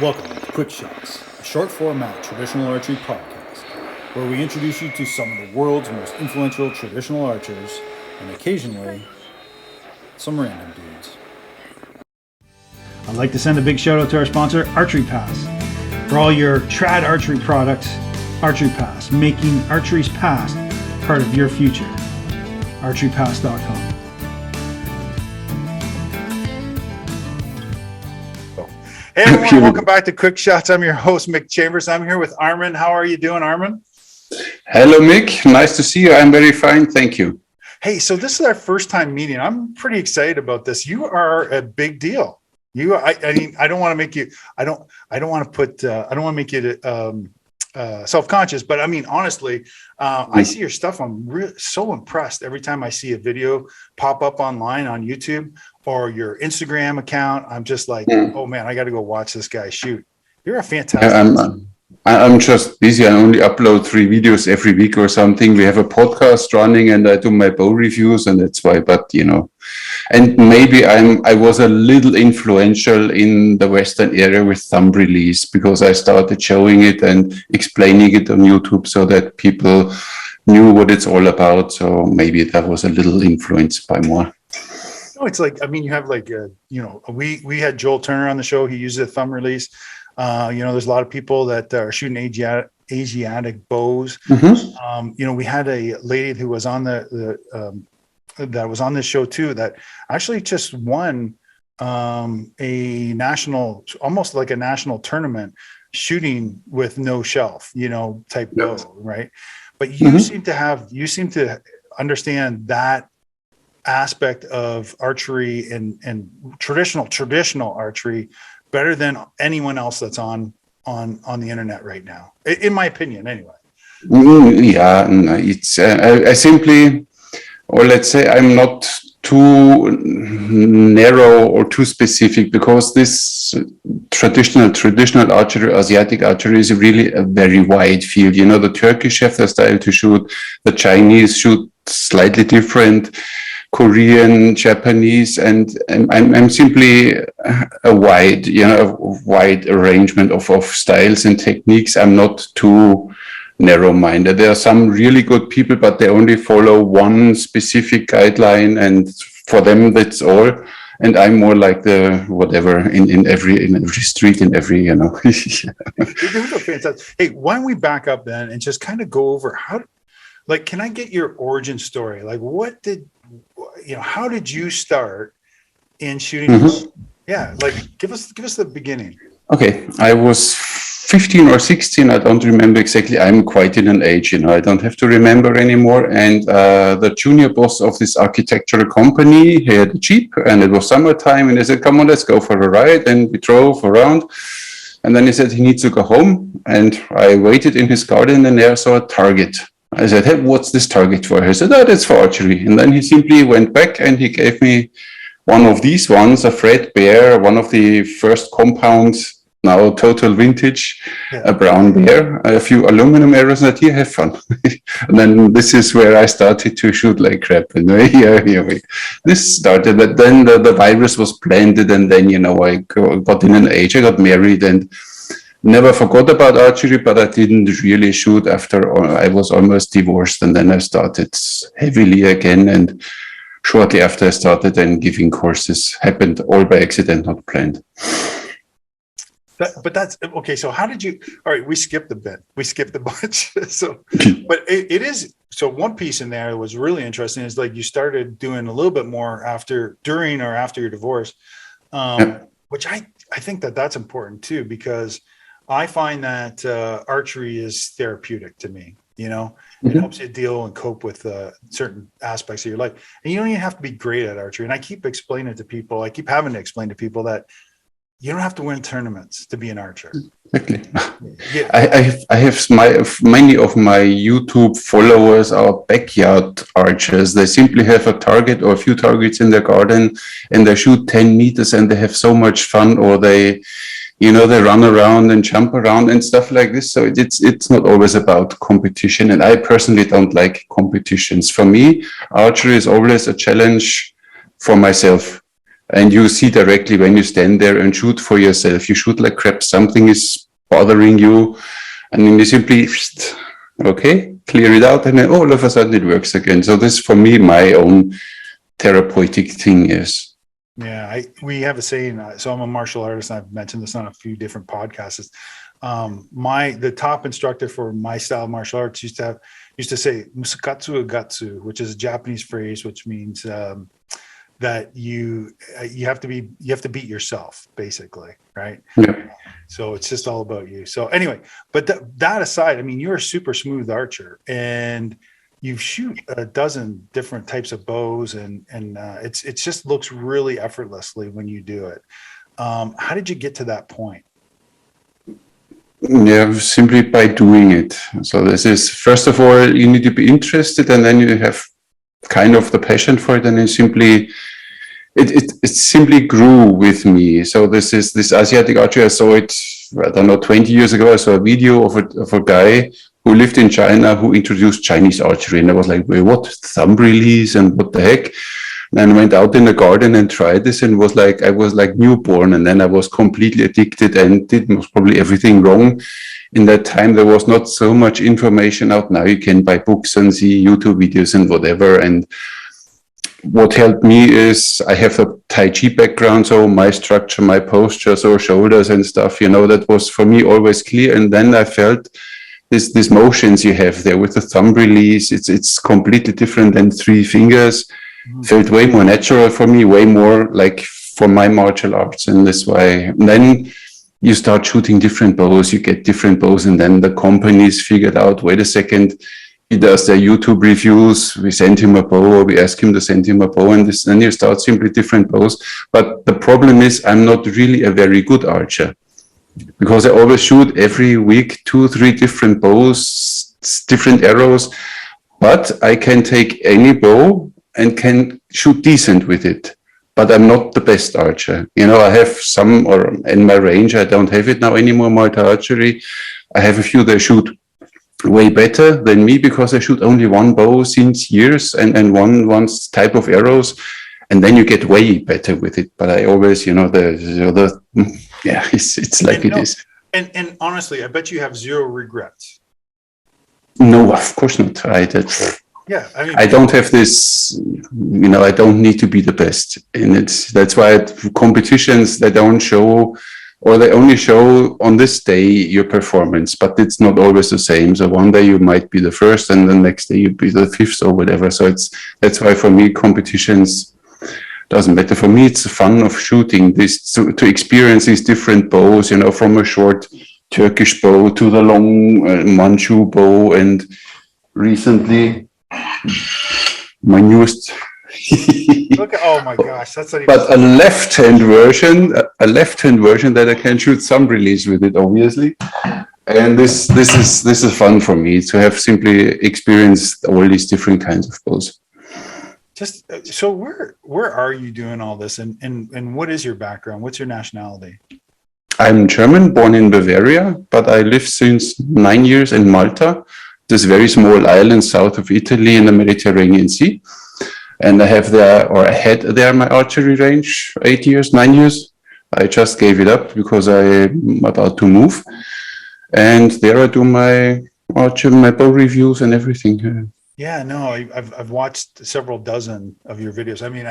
Welcome to Quick Shots, a short format traditional archery podcast, where we introduce you to some of the world's most influential traditional archers, and occasionally, some random dudes. I'd like to send a big shout out to our sponsor, Archery Pass. For all your trad archery products, Archery Pass, making archery's past part of your future. ArcheryPass.com. Hey everyone, welcome back to Quick Shots. I'm your host, Mick Chambers. I'm here with Armin. How are you doing, Armin? Hello, Mick. Nice to see you. I'm very fine. Thank you. Hey, so this is our first time meeting. I'm pretty excited about this. You are a big deal. I mean, I don't want to make you, I don't want to make you self-conscious, but I mean, honestly, I see your stuff. I'm so impressed every time I see a video pop up online on YouTube or your Instagram account. I'm just like, oh man, I got to go watch this guy shoot. You're a fantastic. I'm just busy. I only upload 3 videos every week or something. We have a podcast running and I do my bow reviews, and that's why, but you know, and maybe I was a little influential in the Western area with thumb release, because I started showing it and explaining it on YouTube so that people knew what it's all about. So maybe that was a little influenced by more. No, it's like, I mean, you have like, we had Joel Turner on the show. He uses a thumb release. There's a lot of people that are shooting Asiatic bows. Mm-hmm. We had a lady who was on that was on this show too, that actually just won a national, almost like a national tournament, shooting with no shelf, type bow, right? But you seem to understand that aspect of archery and traditional archery better than anyone else that's on the internet right now, in my opinion, anyway. It's I simply, or let's say, I'm not too narrow or too specific, because this traditional archery, Asiatic archery, is really a very wide field. The Turkish have their style to shoot, the Chinese shoot slightly different, Korean, Japanese, and I'm simply a wide arrangement of styles and techniques. I'm not too narrow-minded. There are some really good people, but they only follow one specific guideline, and for them that's all. And I'm more like the whatever in every street, in every. You're doing fantastic. Hey, why don't we back up then and just kind of go over can I get your origin story? Like, how did you start in shooting? Mm-hmm. Yeah, like give us the beginning. Okay, I was 15 or 16. I don't remember exactly. I'm quite in an age, I don't have to remember anymore. And the junior boss of this architectural company, he had a Jeep, and it was summertime, and he said, "Come on, let's go for a ride." And we drove around, and then he said he needs to go home. And I waited in his garden, and there I saw a target. I said, "Hey, what's this target for?" He said, "Oh, that's for archery." And then he simply went back and he gave me one of these ones, a Fred Bear, one of the first compounds, now total vintage, a brown bear, a few aluminum arrows, and here, have fun. And then this is where I started to shoot like crap. And this started, but then the virus was planted, and then, I got in an age, I got married, and never forgot about archery, but I didn't really shoot after I was almost divorced. And then I started heavily again. And shortly after I started then giving courses, happened all by accident, not planned. But that's okay. So how did you, all right, we skipped a bit. We skipped a bunch. But it is, so one piece in there that was really interesting is like you started doing a little bit more during or after your divorce, which I think that's important too, because I find that archery is therapeutic to me. It helps you deal and cope with certain aspects of your life. And you don't even have to be great at archery. And I keep explaining to people, I keep having to explain to people that you don't have to win tournaments to be an archer. Exactly. Yeah. I have many of my YouTube followers are backyard archers. They simply have a target or a few targets in their garden, and they shoot 10 meters, and they have so much fun, or they run around and jump around and stuff like this. So it's not always about competition. And I personally don't like competitions. For me, archery is always a challenge for myself. And you see directly when you stand there and shoot for yourself. You shoot like crap, something is bothering you, and then you simply, okay, clear it out, and then all of a sudden it works again. So this, for me, my own therapeutic thing is. Yeah, we have a saying. So I'm a martial artist, and I've mentioned this on a few different podcasts. The top instructor for my style of martial arts used to say "musakatsu agatsu," which is a Japanese phrase, which means that you have to beat yourself, basically, right? Yeah. So it's just all about you. So anyway, but that aside, I mean, you're a super smooth archer, and you shoot a dozen different types of bows, and it just looks really effortlessly when you do it. How did you get to that point? Yeah, simply by doing it. So this is, first of all, you need to be interested, and then you have kind of the passion for it, and then simply it simply grew with me. So this Asiatic archery, I saw it, I don't know, 20 years ago. I saw a video of a guy who lived in China who introduced Chinese archery, and I was like, wait, what? Thumb release and what the heck? And I went out in the garden and tried this, and I was like newborn, and then I was completely addicted and did most probably everything wrong. In that time, there was not so much information out. Now you can buy books and see YouTube videos and whatever. And what helped me is I have a Tai Chi background, so my structure, my posture, so shoulders and stuff, that was for me always clear. And then I felt these motions you have there with the thumb release, it's completely different than three fingers. Felt way more natural for me, way more like for my martial arts in this way. And then you start shooting different bows, you get different bows, and then the companies figured out, wait a second, he does their YouTube reviews, we send him a bow, or we ask him to send him a bow, and then you start simply different bows. But the problem is I'm not really a very good archer, because I always shoot every week 2-3 different bows, different arrows, but I can take any bow and can shoot decent with it. But I'm not the best archer. I have some, or in my range, I don't have it now anymore, multi-archery. I have a few that shoot way better than me, because I shoot only one bow since years and one type of arrows, and then you get way better with it. But I always, it's like it is. And honestly, I bet you have zero regrets. No, of course not. Yeah, I mean, I don't have this, I don't need to be the best. And that's why competitions, they don't show, or they only show on this day your performance, but it's not always the same. So one day you might be the first, and the next day you'd be the fifth or whatever. So that's why for me, competitions doesn't matter. For me, it's the fun of shooting this, to experience these different bows, from a short Turkish bow to the long Manchu bow, and recently, my newest oh my gosh, that's not even. But a left-hand version that I can shoot some release with it, obviously. And this is fun for me to have simply experienced all these different kinds of bows. Just so where are you doing all this, and what is your background? What's your nationality? I'm German, born in Bavaria, but I live since 9 years in Malta, this very small island south of Italy in the Mediterranean Sea. And I had there my archery range 9 years. I just gave it up because I'm about to move. And there I do my bow reviews and everything. Yeah, no, I've watched several dozen of your videos. I mean,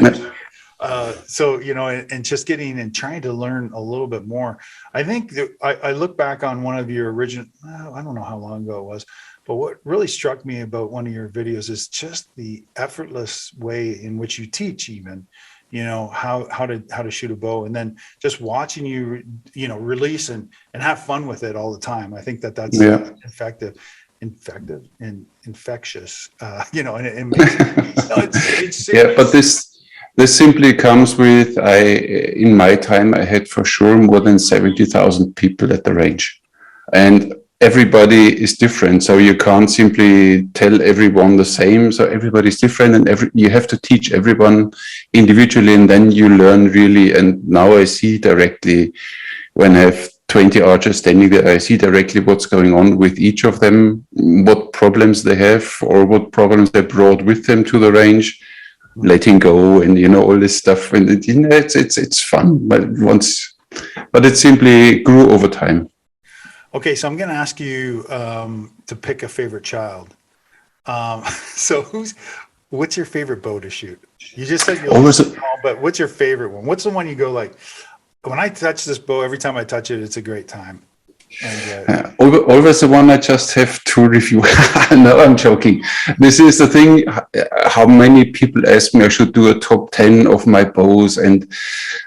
so, and just getting and trying to learn a little bit more. I think that I look back on one of your original, I don't know how long ago it was, but what really struck me about one of your videos is just the effortless way in which you teach, even, how to shoot a bow, and then just watching you, release and have fun with it all the time. I think that's effective and infectious, and it makes it's yeah, but this simply comes with, in my time, I had for sure more than 70,000 people at the range, and everybody is different. So you can't simply tell everyone the same. So everybody's different, and you have to teach everyone individually, and then you learn really. And now I see directly, when I have 20 archers standing there, I see directly what's going on with each of them, what problems they have, or what problems they brought with them to the range. letting go and, all this stuff. And it's fun, but it simply grew over time. Okay, so I'm going to ask you to pick a favorite child. So what's your favorite bow to shoot? You just said you're small, but what's your favorite one? What's the one you go like, when I touch this bow, every time I touch it, it's a great time. And, always the one I just have to review. No, I'm joking. This is the thing, how many people ask me I should do a top 10 of my bows, and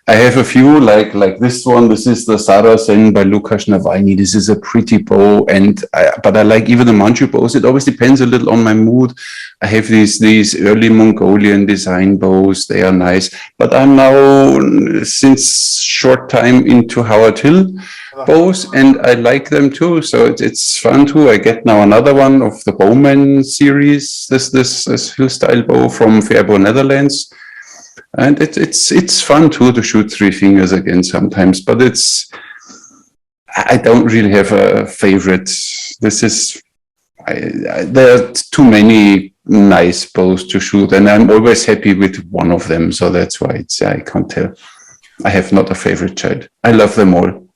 I have a few like this one. This is the Sarazen by Lukas Navalny. This is a pretty bow, but I like even the Manchu bows. It always depends a little on my mood. I have these early Mongolian design bows. They are nice, but I'm now since short time into Howard Hill bows, and I like them too. So it's fun too. I get now another one of the Bowman series. This hill style bow from Fairborough, Netherlands. And it's fun too to shoot three fingers again sometimes, but I don't really have a favorite. There are too many nice bows to shoot, and I'm always happy with one of them. So that's why I can't tell. I have not a favorite child. I love them all.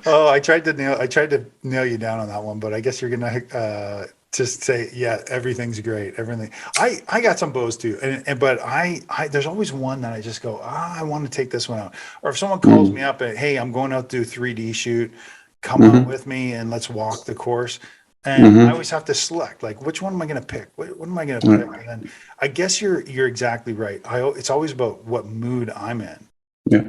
Oh, I tried to nail you down on that one, but I guess you're gonna just say, yeah, everything's great. Everything. I got some bows too, but I there's always one that I just go, I want to take this one out. Or if someone calls me up and, hey, I'm going out to do 3D shoot, come out with me and let's walk the course. And I always have to select, like, which one am I going to pick? What am I going to pick? And then I guess you're exactly right. It's always about what mood I'm in. Yeah.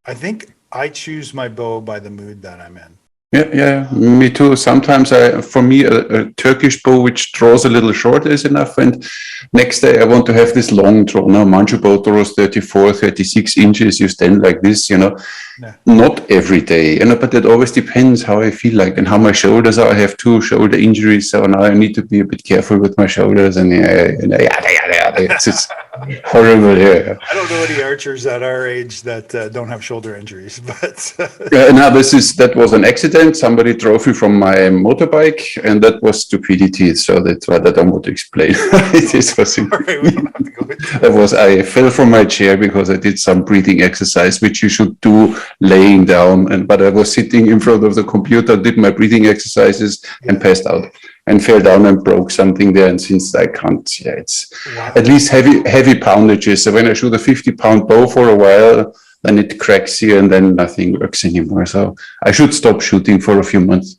I think I choose my bow by the mood that I'm in. Yeah, me too. Sometimes for me, a Turkish bow which draws a little short is enough. And next day I want to have this long draw. Now, Manchu bow draws 34, 36 inches. You stand like this, not every day, but it always depends how I feel like and how my shoulders are. I have 2 shoulder injuries. So now I need to be a bit careful with my shoulders it's horrible. Yeah. I don't know any archers at our age that don't have shoulder injuries, but now that was an accident. Somebody drove me from my motorbike, and that was stupidity. So that's what I don't want to explain. I fell from my chair because I did some breathing exercise, which you should do laying down. But I was sitting in front of the computer, did my breathing exercises, and passed out. And fell down and broke something there. And since I can't, it's at least heavy poundages. So when I shoot a 50-pound bow for a while, then it cracks here and then nothing works anymore. So I should stop shooting for a few months.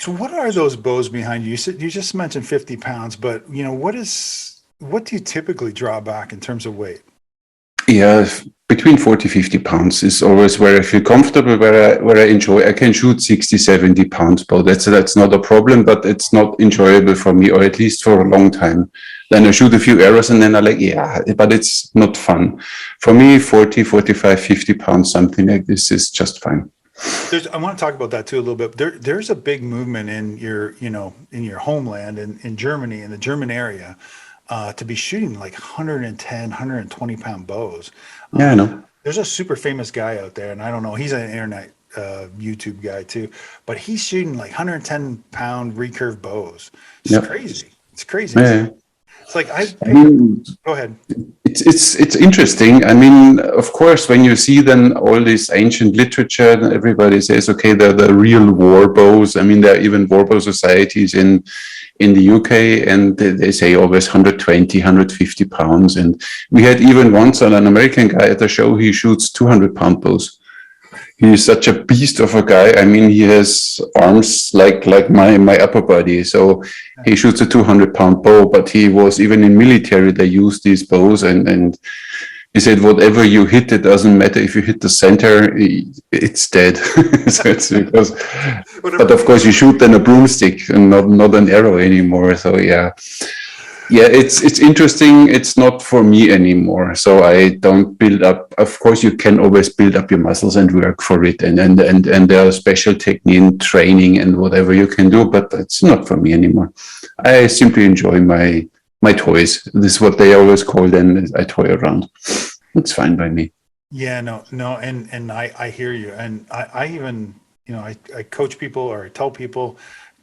So what are those bows behind you? You just mentioned 50 pounds, but what do you typically draw back in terms of weight? Yeah, between 40, 50 pounds is always where I feel comfortable, where I enjoy. I can shoot 60, 70 pounds bow. That's not a problem, but it's not enjoyable for me, or at least for a long time. Then I shoot a few arrows and then I but it's not fun. For me, 40, 45, 50 pounds, something like this is just fine. I want to talk about that too a little bit. There's a big movement in your homeland in Germany, in the German area, to be shooting like 110, 120 pound bows. Yeah, I know. There's a super famous guy out there, and I don't know, he's an internet YouTube guy too, but he's shooting like 110 pound recurve bows. It's crazy. It's crazy. Yeah. It's like go ahead. It's interesting. I mean, of course, when you see then all this ancient literature, everybody says, okay, they're the real war bows. I mean, there are even war bow societies in the UK, and they say always 120, 150 pounds. And we had even once an American guy at the show, he shoots 200-pound bows. He's such a beast of a guy. I mean, he has arms like my upper body. So he shoots a 200-pound bow, but he was even in military. They use these bows, and he said, whatever you hit, it doesn't matter if you hit the center, it's dead. So it's because, but of course, you shoot then a broomstick and not an arrow anymore. So yeah, it's interesting. It's not for me anymore. So I don't build up. Of course, you can always build up your muscles and work for it, and there are special technique training and whatever you can do. But it's not for me anymore. I simply enjoy my toys. This is what they always call them. I toy around. It's fine by me. Yeah, no, and I hear you. And I even I coach people, or I tell people,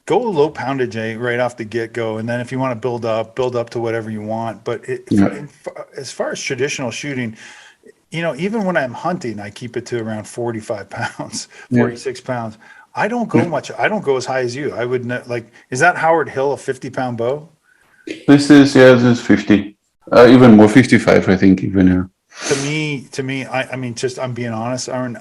go low poundage right off the get-go, and then if you want to build up to whatever you want. But as far as traditional shooting, even when I'm hunting, I keep it to around 45 pounds, 46 pounds. I don't go much. I don't go as high as you. I would is that Howard Hill a 50-pound bow? This is 50, even more, 55, I think, even now. To me, I mean, just I'm being honest, Aaron.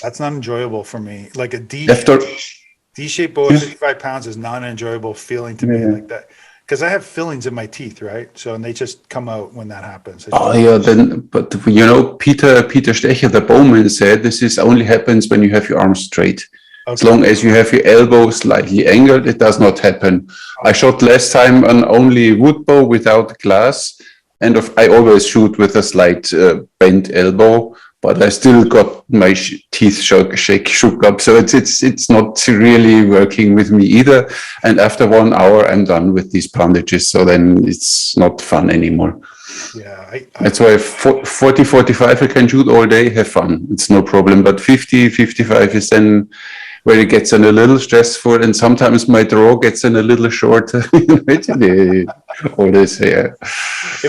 That's not enjoyable for me. Like a D-shaped bow at 55 pounds is not an enjoyable feeling to me like that. Because I have fillings in my teeth, right? So, and they just come out when that happens. But Peter Stecher, the bowman, said this only happens when you have your arms straight. Okay. As long as you have your elbow slightly angled, it does not happen. Okay. I shot last time an only wood bow without glass, and I always shoot with a slight bent elbow, but I still got my teeth shook up. So it's not really working with me either. And after 1 hour, I'm done with these poundages. So then it's not fun anymore. Yeah. That's why 40, 45, I can shoot all day, have fun. It's no problem. But 50, 55 is then where it gets in a little stressful, and sometimes my draw gets in a little short. If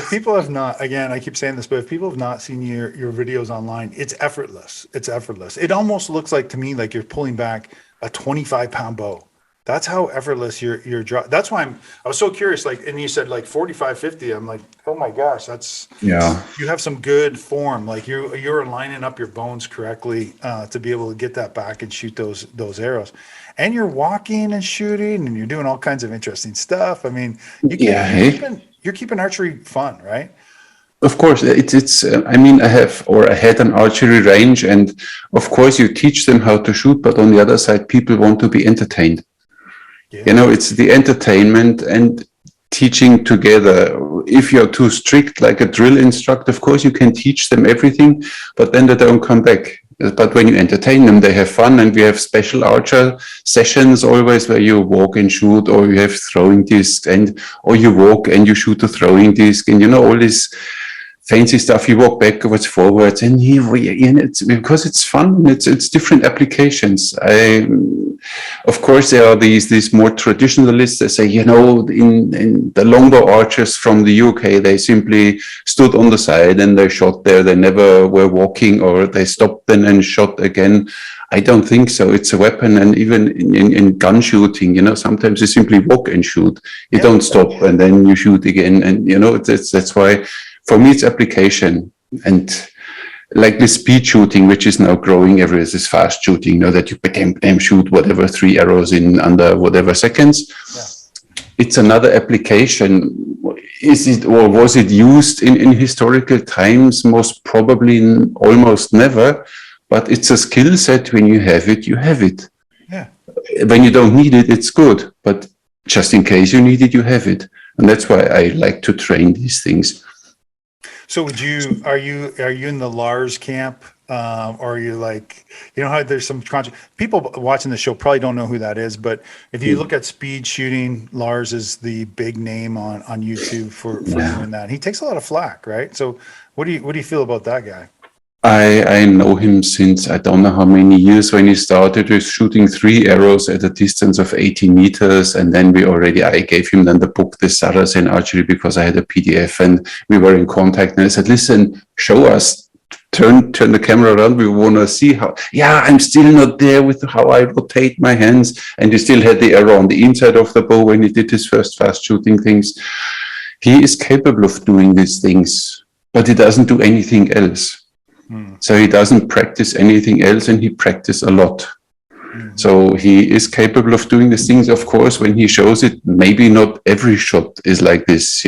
people have not, again, I keep saying this, but if people have not seen your videos online, it's effortless. It's effortless. It almost looks like to me like you're pulling back a 25-pound bow. That's how effortless your draw. That's why I was so curious. Like, and you said like 45, 50. I'm like, oh my gosh, you have some good form. Like you're lining up your bones correctly to be able to get that back and shoot those arrows. And you're walking and shooting, and you're doing all kinds of interesting stuff. I mean, you're keeping archery fun, right? Of course, I mean, I had an archery range, and of course you teach them how to shoot, but on the other side, people want to be entertained. Yeah. It's the entertainment and teaching together. If you're too strict, like a drill instructor, of course you can teach them everything, but then they don't come back. But when you entertain them, they have fun, and we have special archer sessions always where you walk and shoot, or you have throwing discs, or you walk and you shoot a throwing disc, and all this fancy stuff. You walk backwards, forwards, and it's because it's fun. It's different applications. Of course, there are these more traditionalists that say, in the longbow archers from the UK, they simply stood on the side and they shot there. They never were walking, or they stopped then and shot again. I don't think so. It's a weapon, and even in gun shooting, sometimes you simply walk and shoot. You don't stop and then you shoot again, and that's why. For me, it's application, and like the speed shooting, which is now growing everywhere, this fast shooting, that you can shoot whatever 3 arrows in under whatever seconds. Yeah. It's another application. Is it, or was it used in historical times? Most probably almost never, but it's a skill set. When you have it, you have it. Yeah. When you don't need it, it's good, but just in case you need it, you have it. And that's why I like to train these things. So are you in the Lars camp? Or are you like, how there's some people watching the show probably don't know who that is, but if you look at speed shooting, Lars is the big name on YouTube for doing that. He takes a lot of flack, right? So what do you feel about that guy? I know him since I don't know how many years, when he started with shooting 3 arrows at a distance of 80 meters. And then I gave him then the book, The Saracen Archery, because I had a PDF and we were in contact. And I said, listen, show us, turn the camera around. We want to see how, I'm still not there with how I rotate my hands. And he still had the arrow on the inside of the bow when he did his first fast shooting things. He is capable of doing these things, but he doesn't do anything else. So he doesn't practice anything else, and he practices a lot. Mm-hmm. So he is capable of doing these things. Of course, when he shows it, maybe not every shot is like this,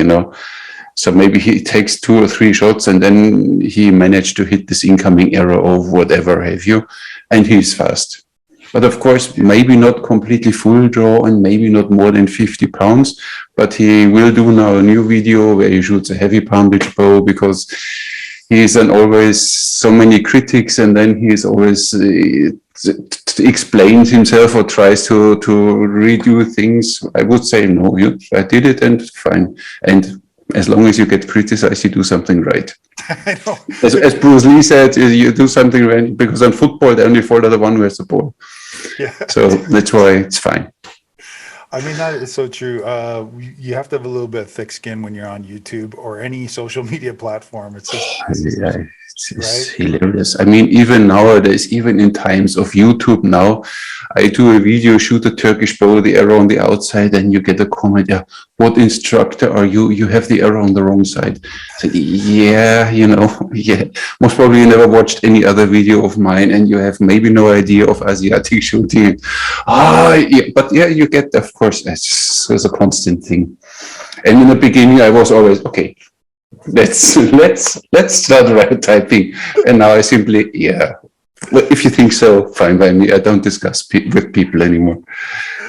So maybe he takes 2 or 3 shots, and then he managed to hit this incoming arrow or whatever have you, and he's fast. But of course, maybe not completely full draw, and maybe not more than 50 pounds. But he will do now a new video where he shoots a heavy poundage bow, because he's always so many critics, and then he's always explains himself or tries to redo things. I would say, no, I did it and fine. And as long as you get criticized, you do something right. I know. As Bruce Lee said, you do something right, because on football, the only fault are the one who has the ball. Yeah. So that's why it's fine. I mean, that is so true. You have to have a little bit of thick skin when you're on YouTube or any social media platform. It's just, Yeah, it's right? hilarious. I mean, even nowadays, even in times of YouTube now, I do a video, shoot a Turkish bow, the arrow on the outside, and you get a comment, yeah, what instructor are you? You have the arrow on the wrong side. I said, yeah, yeah. Most probably you never watched any other video of mine, and you have maybe no idea of Asiatic shooting. Yeah, but yeah, you get, of course, it's a constant thing. And in the beginning, I was always, okay, let's start right typing. And now I simply, yeah, well, if you think so, fine by me. I don't discuss with people anymore.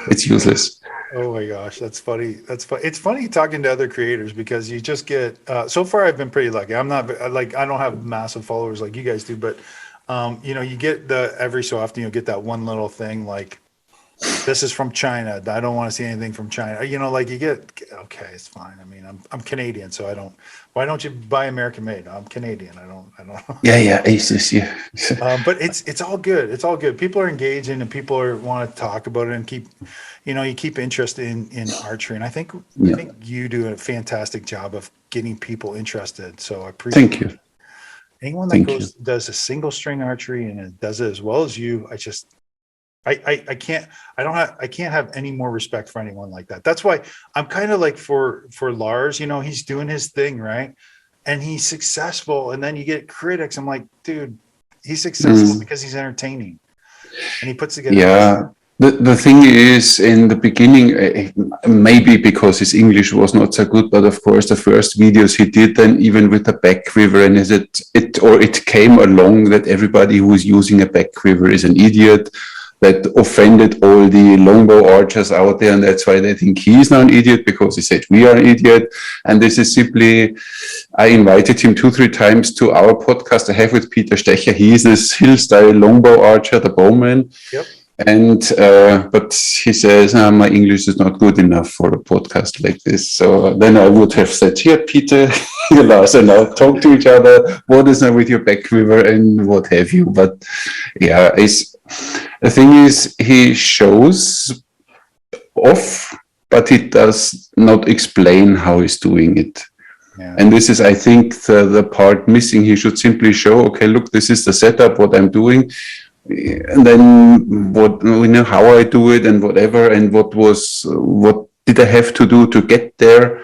It's useless. Oh my gosh, that's funny. That's funny. It's funny talking to other creators because you just get, so far I've been pretty lucky. I'm not like, I don't have massive followers like you guys do, but you get every so often you'll get that one little thing like, this is from China. I don't want to see anything from China. Like you get, okay, it's fine. I mean, I'm Canadian, so why don't you buy American made? I'm Canadian. I don't. Yeah. Aces, yeah. But it's all good. It's all good. People are engaging and people want to talk about it and keep, you keep interest in archery. And I think you do a fantastic job of getting people interested. So I appreciate Thank you. Anyone that does a single string archery and it does it as well as you, I can't have any more respect for anyone like that. That's why I'm kind of like for Lars, he's doing his thing, right? And he's successful. And then you get critics. I'm like, dude, he's successful because he's entertaining and he puts together. Yeah. The thing is, in the beginning, maybe because his English was not so good, but of course, the first videos he did, then even with the back quiver, and it came along that everybody who is using a back quiver is an idiot. That offended all the longbow archers out there, and that's why they think he's now an idiot, because he said we are an idiot. And this is simply, I invited him 2-3 times to our podcast I have with Peter Stecher. He is this hill style longbow archer, the bowman. Yep. And but he says my English is not good enough for a podcast like this. So then I would have said, here, Peter, Lars, and now talk to each other. What is now with your back quiver and what have you? But yeah, the thing is, he shows off, but he does not explain how he's doing it. Yeah. And this is, I think, the part missing. He should simply show, okay, look, this is the setup, what I'm doing. And then how I do it and whatever, and what did I have to do to get there.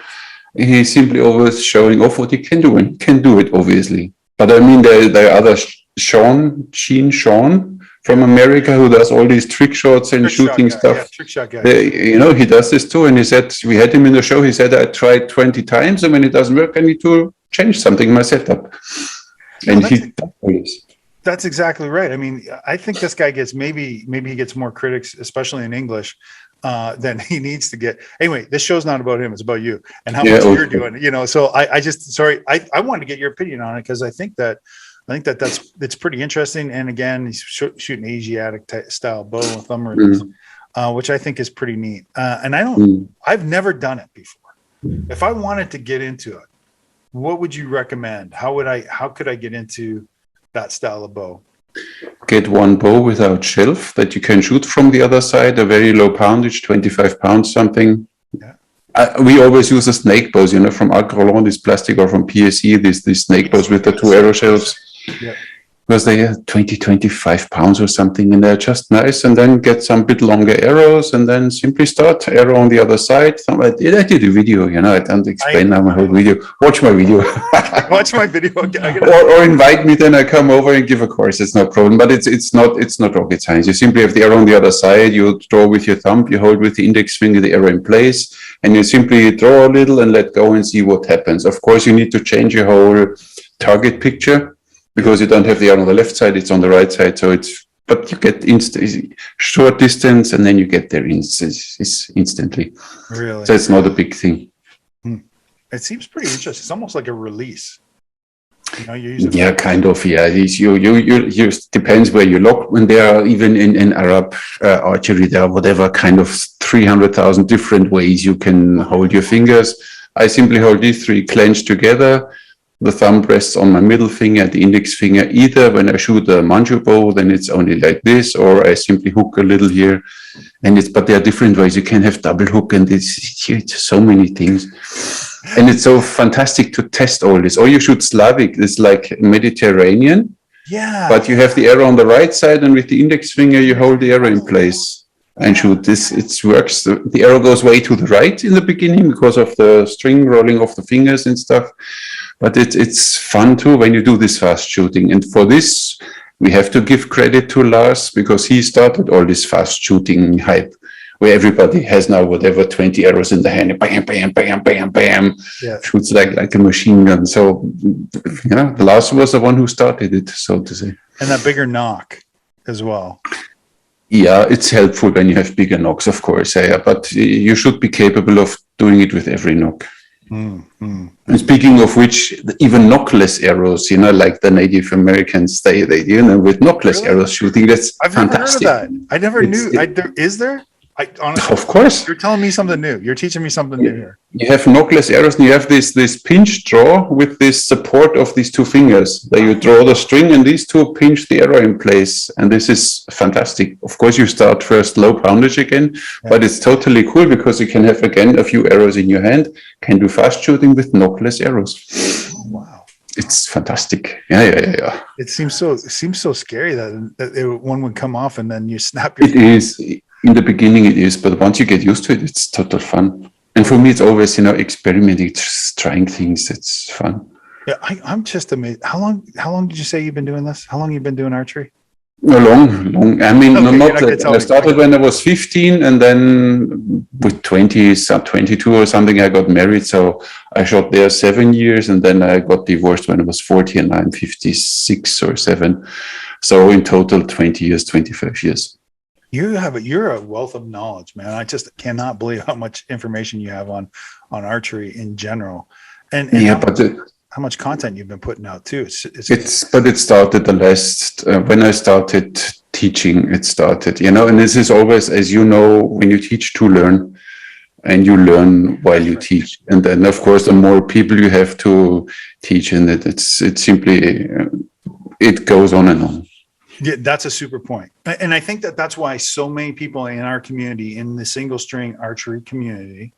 He's simply always showing off what he can do, and he can do it, obviously. But I mean, there are other Sean from America who does all these trick shots and shooting stuff. Yeah, trick shot guy. He does this too. And he said, we had him in the show. He said, I tried 20 times, and when it doesn't work, I need to change something in my setup. And he does. That's exactly right. I mean, I think this guy gets maybe he gets more critics, especially in English, than he needs to get. Anyway, this show's not about him; it's about you and how much you're doing. So I wanted to get your opinion on it because I think that's pretty interesting. And again, he's shooting Asiatic style bow with thumb release, which I think is pretty neat. And I've never done it before. If I wanted to get into it, what would you recommend? How could I get into that style of bow? Get one bow without shelf that you can shoot from the other side, a very low poundage, 25 pounds something. Yeah. We always use the snake bows, from Alcrolon, this plastic, or from PSE, these snake bows with the 2 arrow shelves. Yeah. Because they are 25 pounds or something, and they're just nice. And then get some bit longer arrows, and then simply start arrow on the other side. I did a video, I don't explain now my whole video. Watch my video. Watch my video. Or invite me, then I come over and give a course. It's no problem. But it's not rocket science. You simply have the arrow on the other side. You draw with your thumb. You hold with the index finger the arrow in place, and you simply draw a little and let go and see what happens. Of course, you need to change your whole target picture, because you don't have the arrow on the left side, it's on the right side. But you get short distance, and then you get there instantly. Really? So it's not a big thing. It seems pretty interesting. It's almost like a release. You use it. Yeah, kind of. Yeah, you depends where you lock. When there are even in Arab archery, there are whatever kind of 300,000 different ways you can hold your fingers. I simply hold these 3 clenched together. The thumb rests on my middle finger, the index finger. Either when I shoot a manju bow, then it's only like this, or I simply hook a little here. But there are different ways. You can have double hook, and it's so many things. And it's so fantastic to test all this. Or you shoot Slavic, it's like Mediterranean. Yeah. But you have the arrow on the right side, and with the index finger, you hold the arrow in place and shoot this. It works. The arrow goes way to the right in the beginning because of the string rolling off the fingers and stuff. But it's fun too when you do this fast shooting. And for this, we have to give credit to Lars because he started all this fast shooting hype, where everybody has now whatever 20 arrows in the hand, bam, bam, bam, bam, bam, shoots like a machine gun. So yeah, Lars was the one who started it, so to say. And that bigger knock as well. Yeah, it's helpful when you have bigger knocks, of course. Yeah, but you should be capable of doing it with every knock. Mm-hmm. And speaking of which, even knockless arrows, like the Native Americans, they with knockless arrows shooting, that's fantastic. I've never heard of that. I never knew. Is there? Honestly, of course. You're telling me something new. You're teaching me something new here. You have knockless arrows, and you have this pinch draw with this support of these two fingers. That you draw the string, and these two pinch the arrow in place. And this is fantastic. Of course, you start first low poundage again, but it's totally cool because you can have again a few arrows in your hand. Can do fast shooting with knockless arrows. Wow. It's fantastic. Yeah. It seems so scary that one would come off and then you snap your. It is. In the beginning it is, but once you get used to it, it's total fun. And for me, it's always, experimenting, just trying things. It's fun. Yeah, I'm just amazed. How long did you say you've been doing this? How long have you been doing archery? Long. I mean, I started when I was 15, and then with 22 or something, I got married. So I shot there 7 years, and then I got divorced when I was 40, and I'm 56 or 7. So in total, 20 years, 25 years. You're a wealth of knowledge, man. I just cannot believe how much information you have on archery in general, and how much content you've been putting out too. But it started when I started teaching. It started, and this is always, as you know, when you teach to learn, and you learn while you teach, and then of course the more people you have to teach, and it's simply it goes on and on. Yeah, that's a super point. And I think that's why so many people in our community, in the single string archery community,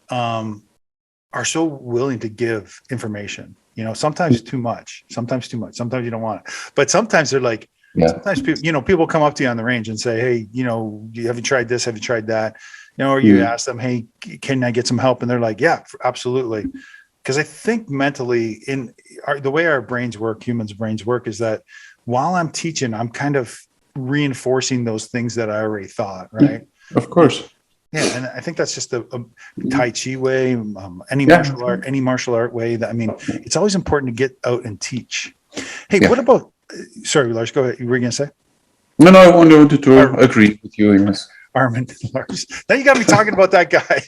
are so willing to give information. Sometimes too much, sometimes you don't want it. But sometimes they're like, sometimes people come up to you on the range and say, hey, have you tried this? Have you tried that? Or you ask them, hey, can I get some help? And they're like, yeah, absolutely. Because I think mentally the way our brains work, humans' brains work, is that while I'm teaching, I'm kind of reinforcing those things that I already thought, right? Of course. Yeah, and I think that's just a Tai Chi way, any martial art way. It's always important to get out and teach. Hey, what about? Sorry, Lars, go ahead. You were going to say? No, I wanted to agree with you, Ines. Armin, Lars. Now you got me talking about that guy.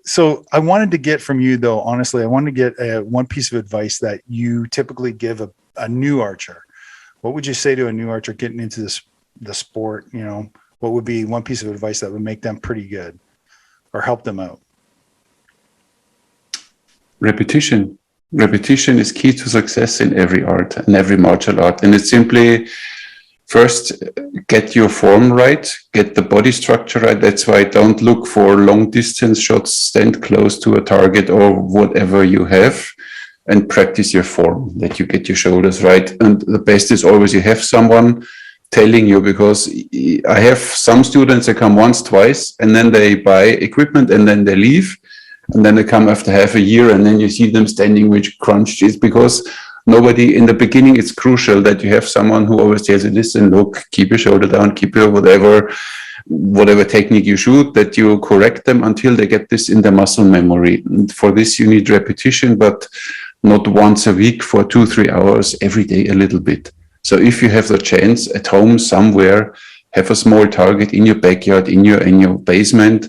So I wanted to get from you, though, honestly, I wanted to get one piece of advice that you typically give a new archer. What would you say to a new archer getting into the sport? What would be one piece of advice that would make them pretty good or help them out? Repetition. Repetition is key to success in every art and every martial art. And it's simply, first, get your form right, get the body structure right. That's why don't look for long distance shots, stand close to a target or whatever you have, and practice your form, that you get your shoulders right. And the best is always you have someone telling you, because I have some students that come once, twice, and then they buy equipment and then they leave. And then they come after half a year and then you see them standing with crunched. It's because nobody, in the beginning, it's crucial that you have someone who always tells you, listen, look, keep your shoulder down, keep your whatever technique you shoot, that you correct them until they get this in their muscle memory. And for this, you need repetition, but not once a week for 2-3 hours, every day a little bit. So if you have the chance at home somewhere, have a small target in your backyard, in your basement,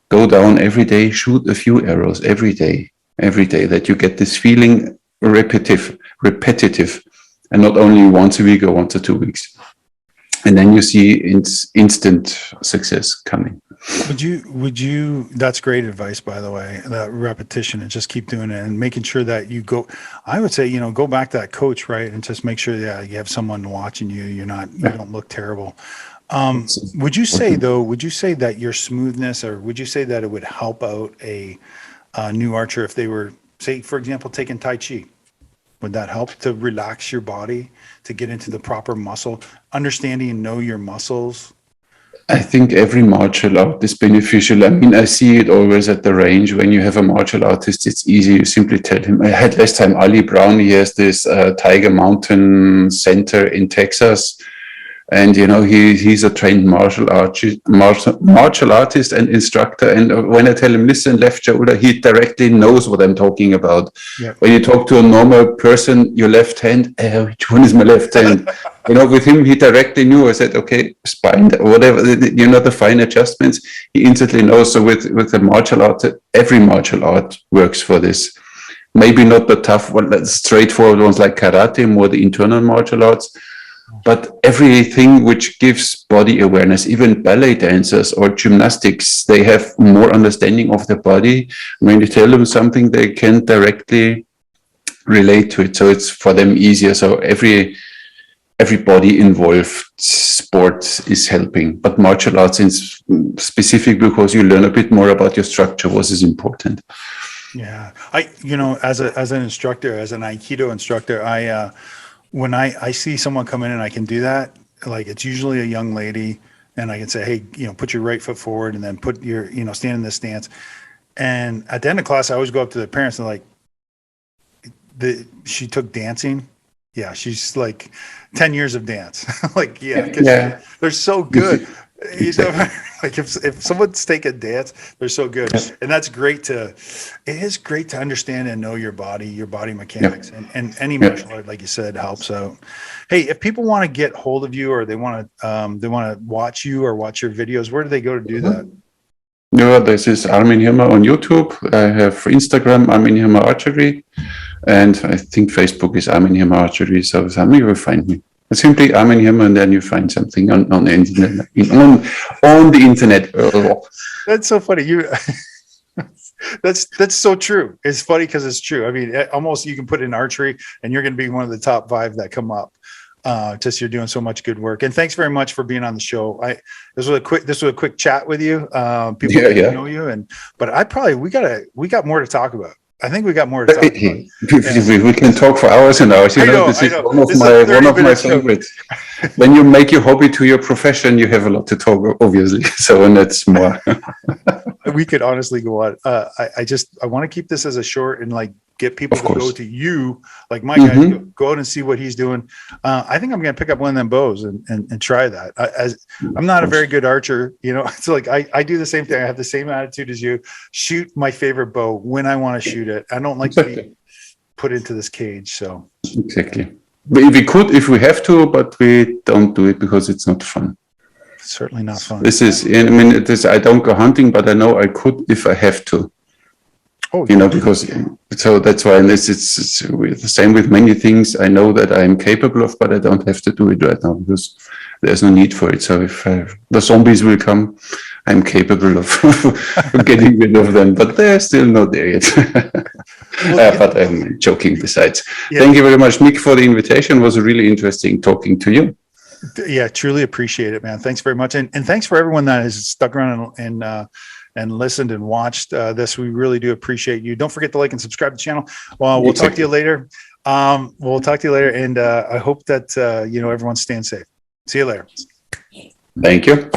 go down every day, shoot a few arrows every day, that you get this feeling repetitive, and not only once a week or once or 2 weeks. And then you see instant success coming. Would you, that's great advice, by the way, that repetition and just keep doing it and making sure that you go, I would say, go back to that coach, right? And just make sure, you have someone watching you. You don't look terrible. Would you say that your smoothness, or would you say that it would help out a new archer if they were, say, for example, taking Tai Chi? Would that help to relax your body, to get into the proper muscle, understanding and know your muscles? I think every martial art is beneficial. I mean, I see it always at the range. When you have a martial artist, it's easy. You simply tell him. I had last time Ali Brown. He has this Tiger Mountain Center in Texas. And, he's a trained martial artist and instructor. And when I tell him, listen, left shoulder, he directly knows what I'm talking about. Yep. When you talk to a normal person, your left hand, which one is my left hand? With him, he directly knew. I said, okay, spine, whatever, the fine adjustments, he instantly knows. So with the martial art, every martial art works for this. Maybe not the tough one, straightforward ones like karate, more the internal martial arts. But everything which gives body awareness, even ballet dancers or gymnastics, they have more understanding of their body. When you tell them something, they can directly relate to it. So it's for them easier. So every body involved sport is helping. But martial arts is specific because you learn a bit more about your structure, what is important. Yeah. As an instructor, as an Aikido instructor, when I see someone come in and I can do that, like it's usually a young lady, and I can say, hey, put your right foot forward and then put your, stand in this stance. And at the end of class, I always go up to the parents and she took dancing. Yeah. She's like 10 years of dance. Yeah. They're so good. Like if someone's taking dance, they're so good. And that's great it is great to understand and know your body mechanics, and any martial art, like you said, helps out. Hey, if people want to get hold of you, or they want to watch you or watch your videos, where do they go to do that? This is Armin Hirmer on YouTube. I have Instagram, Armin Hirmer Archery, and I think Facebook is Armin Hirmer Archery. So somewhere you will find me. Simply Armin Hirmen, and then you find something on the internet. On the internet. That's so funny. That's so true. It's funny because it's true. I mean, almost you can put in archery, and you're going to be one of the top 5 that come up. Just you're doing so much good work, and thanks very much for being on the show. This was a quick chat with you. People know you, but we got more to talk about. I think we got more to talk about. We can talk for hours and hours. This is one of my favorites. When you make your hobby to your profession, you have a lot to talk, obviously. So, and that's more. We could honestly go on. I want to keep this as a short and get people to go to you, like my guy, go out and see what he's doing. I think I'm going to pick up one of them bows and try that. I'm not a very good archer, it's like I do the same thing. I have the same attitude as you. Shoot my favorite bow when I want to shoot it. I don't like to be put into this cage. So exactly. If we have to, but we don't do it because it's not fun. Certainly not fun. I don't go hunting, but I know I could if I have to. Because so that's why, and it's the same with many things I know that I'm capable of, but I don't have to do it right now because there's no need for it. So if the zombies will come, I'm capable of getting rid of them, but they're still not there yet. But I'm joking besides. Yeah. Thank you very much, Nick, for the invitation. It was really interesting talking to you. Yeah, truly appreciate it, man. Thanks very much. And thanks for everyone that has stuck around and listened and watched this. We really do appreciate you. Don't forget to like and subscribe to the channel. Well, we'll talk to you later. And I hope that everyone's staying safe. See you later. Thank you.